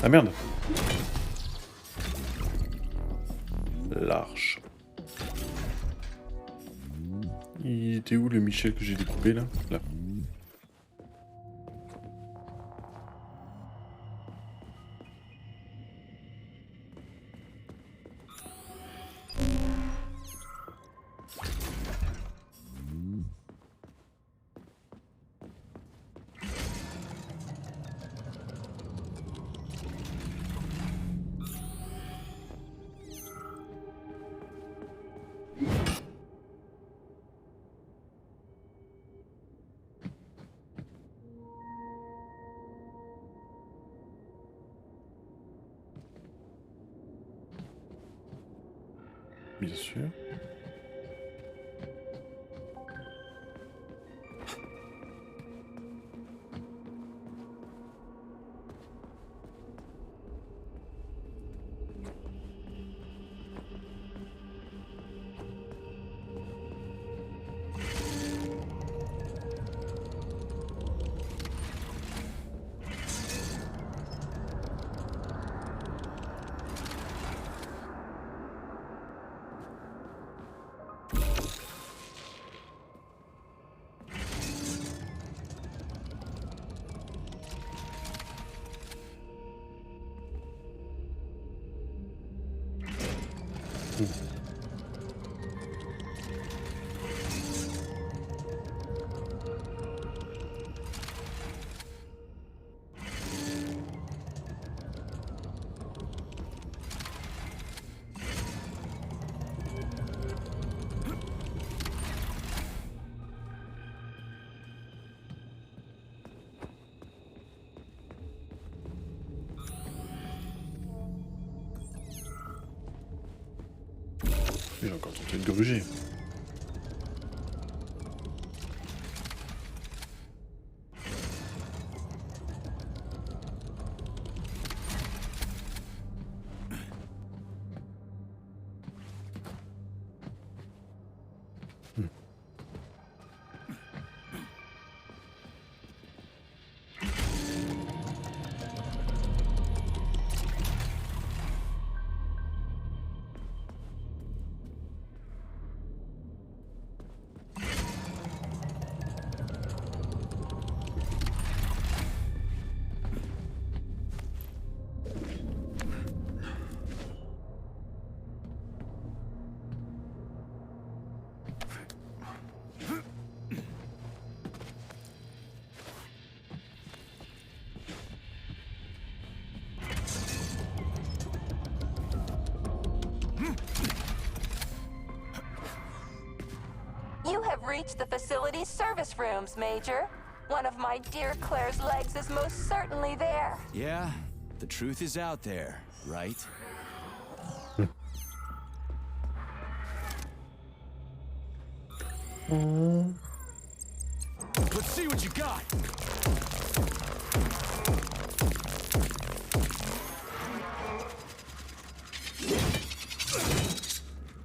Ah merde. L'arche. Il était où le Michel que j'ai découpé là? Là. Bien sûr. J'ai encore tenté de gruger. You have reached the facility's service rooms, Major. One of my dear Claire's legs is most certainly there. Yeah, the truth is out there, right? Let's see what you got!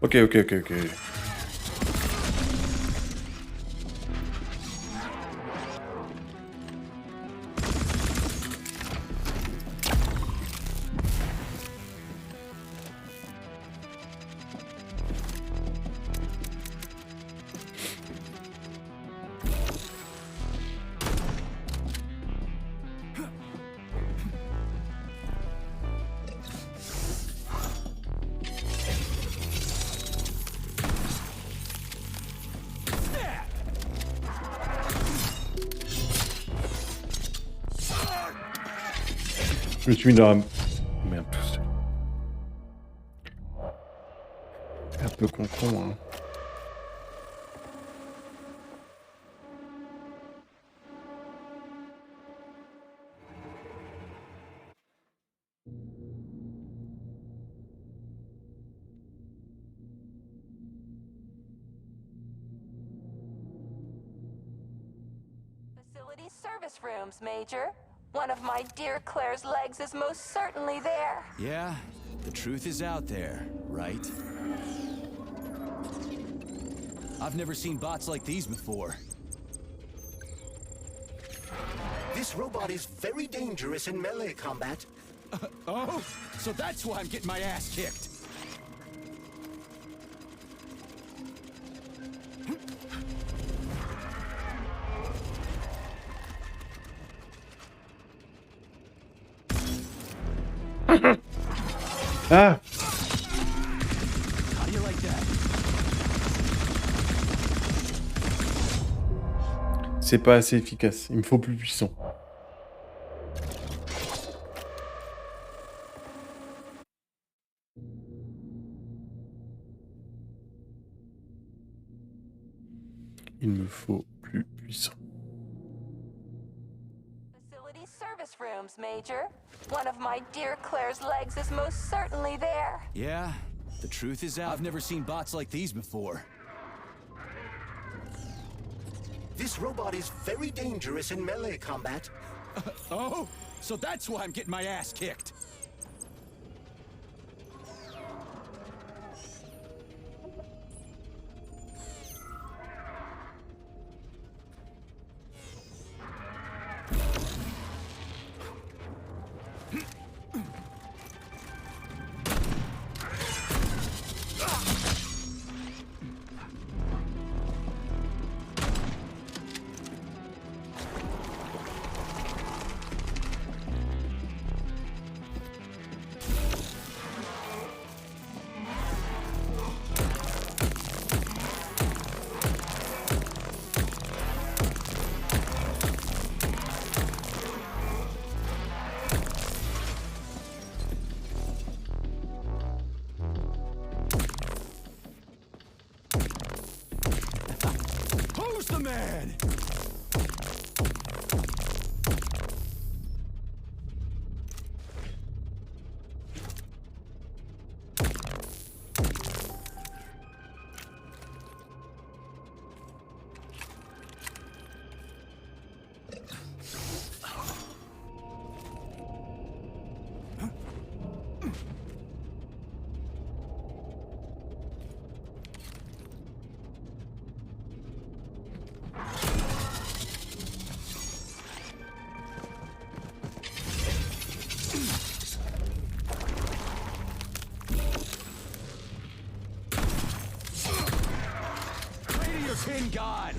Ok. Je me suis mis dans la... Merde, tout seul. Un peu con, hein. Facility service rooms, Major. One of my dear Claire's legs is most certainly there. Yeah, the truth is out there, right? I've never seen bots like these before. This robot is very dangerous in melee combat. Oh, so that's why I'm getting my ass kicked. Ah! How do you like that? C'est pas assez efficace. Il me faut plus puissant. Il me faut plus puissant. Facility service rooms, Major. One of my dear Claire's legs is most certainly there. Yeah, the truth is out. I've never seen bots like these before. This robot is very dangerous in melee combat. Oh, so that's why I'm getting my ass kicked. Who's the man? Tin God!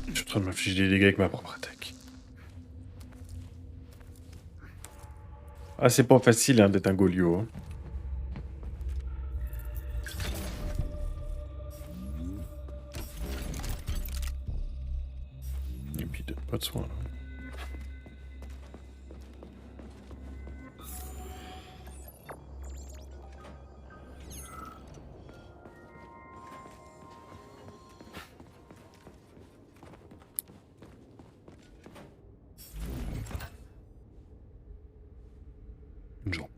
Je suis en train de m'infliger des dégâts avec ma propre attaque. Ah, c'est pas facile hein, d'être un Golio. Hein. Et puis, pas de soin là. Une jambe.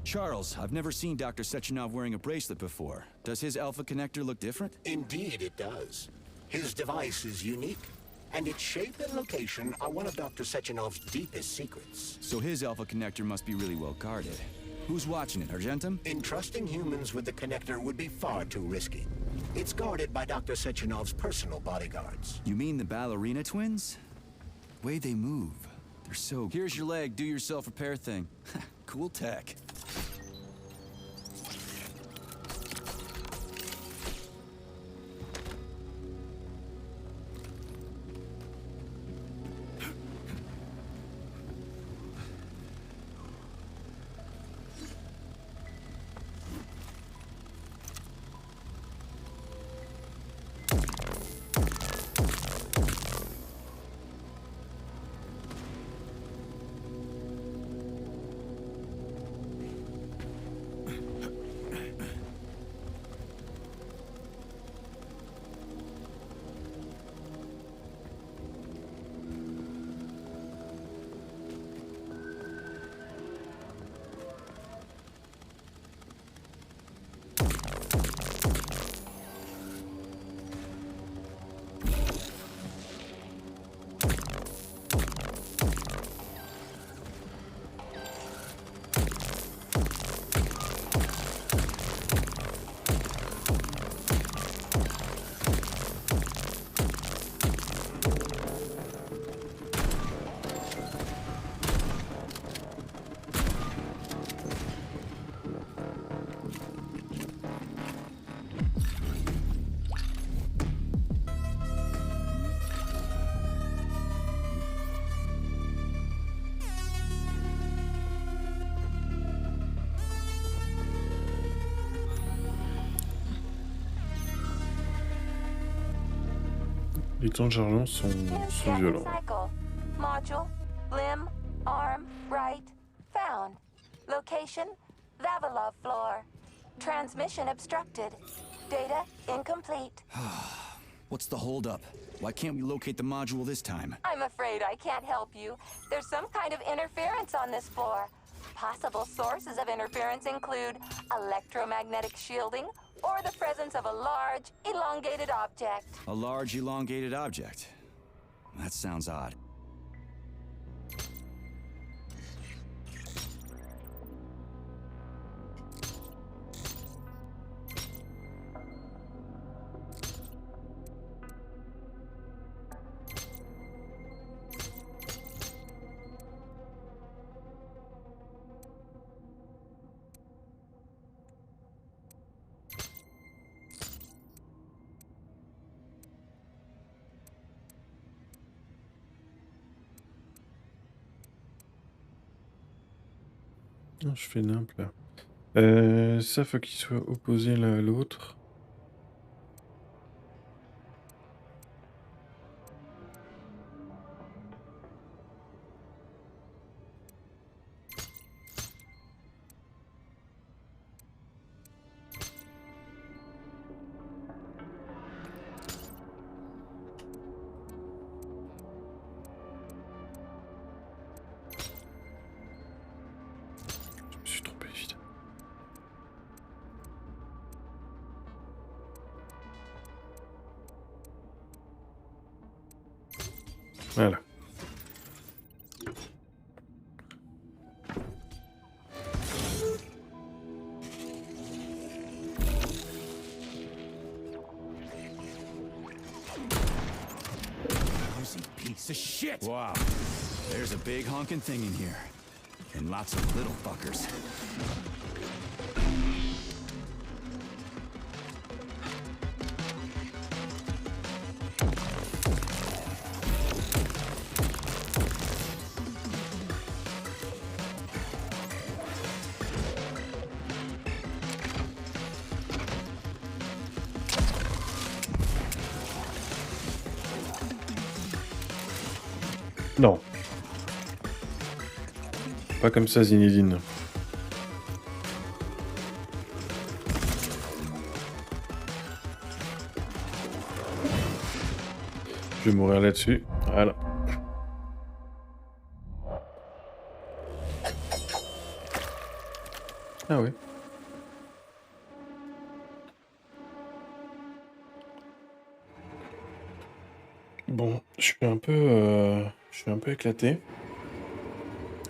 Charles, I've never seen Dr. Sechenov wearing a bracelet before. Does his Alpha connector look different? Indeed, it does. His device is unique, and its shape and location are one of Dr. Sechenov's deepest secrets. So his Alpha connector must be really well guarded. Who's watching it, Argentum? Entrusting humans with the connector would be far too risky. It's guarded by Dr. Sechenov's personal bodyguards. You mean the ballerina twins? The way they move. They're so... Here's your leg, do yourself repair thing. Cool tech. Les temps de chargement sont violents. Cycle. Module, limb, arm, right, found. Location, Vavilov floor. Transmission obstructed. Data incomplete. What's the holdup? Why can't we locate the module this time? I'm afraid I can't help you. There's some kind of interference on this floor. Possible sources of interference include electromagnetic shielding or the presence of a large, elongated object. A large elongated object. That sounds odd. Non, je fais nimp là. Ça, faut qu'ils soient opposés l'un à l'autre. Je me suis trompé, putain. Voilà. Lousy piece of shit! Wow. There's a big honking thing in here. And lots of little fuckers. Non. Pas comme ça, Zinedine. Je vais mourir là-dessus. Voilà. Ah ouais. Bon, je suis un peu éclaté.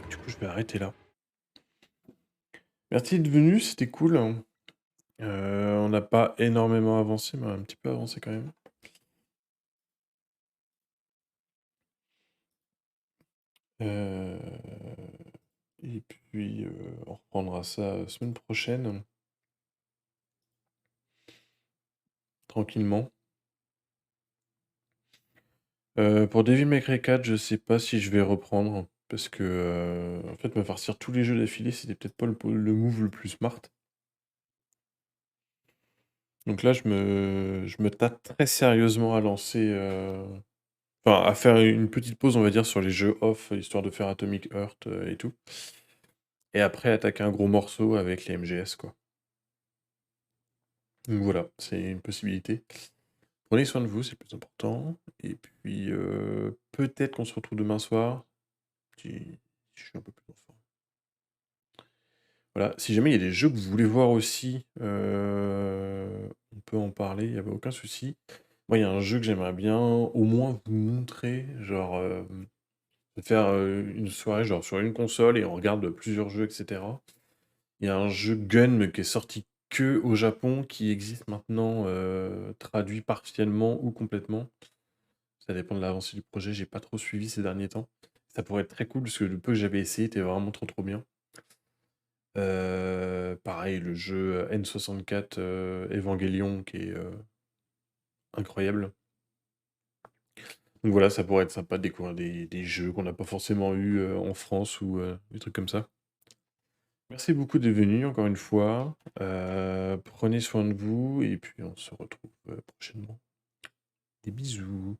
Du coup, je vais arrêter là. Merci d'être venu, c'était cool. On n'a pas énormément avancé, mais on a un petit peu avancé quand même. Et puis, on reprendra ça semaine prochaine. Tranquillement. Pour Devil May Cry 4, je sais pas si je vais reprendre. Parce que, en fait, me farcir tous les jeux d'affilée, c'était peut-être pas le move le plus smart. Donc là, je me tâte très sérieusement à lancer. Enfin, à faire une petite pause, on va dire, sur les jeux off, histoire de faire Atomic Heart et tout. Et après, attaquer un gros morceau avec les MGS, quoi. Donc voilà, c'est une possibilité. Prenez soin de vous, c'est le plus important. Et puis, peut-être qu'on se retrouve demain soir, si je suis un peu plus en forme. Voilà, si jamais il y a des jeux que vous voulez voir aussi, on peut en parler, il n'y a aucun souci. Moi, il y a un jeu que j'aimerais bien au moins vous montrer, genre, faire une soirée genre sur une console et on regarde plusieurs jeux, etc. Il y a un jeu Gun mais qui est sorti que au Japon, qui existe maintenant, traduit partiellement ou complètement. Ça dépend de l'avancée du projet, j'ai pas trop suivi ces derniers temps. Ça pourrait être très cool parce que le peu que j'avais essayé était vraiment trop bien. Pareil, le jeu N64 Evangelion qui est incroyable. Donc voilà, ça pourrait être sympa de découvrir des jeux qu'on n'a pas forcément eu en France ou des trucs comme ça. Merci beaucoup d'être venu encore une fois. Prenez soin de vous et puis on se retrouve prochainement. Des bisous.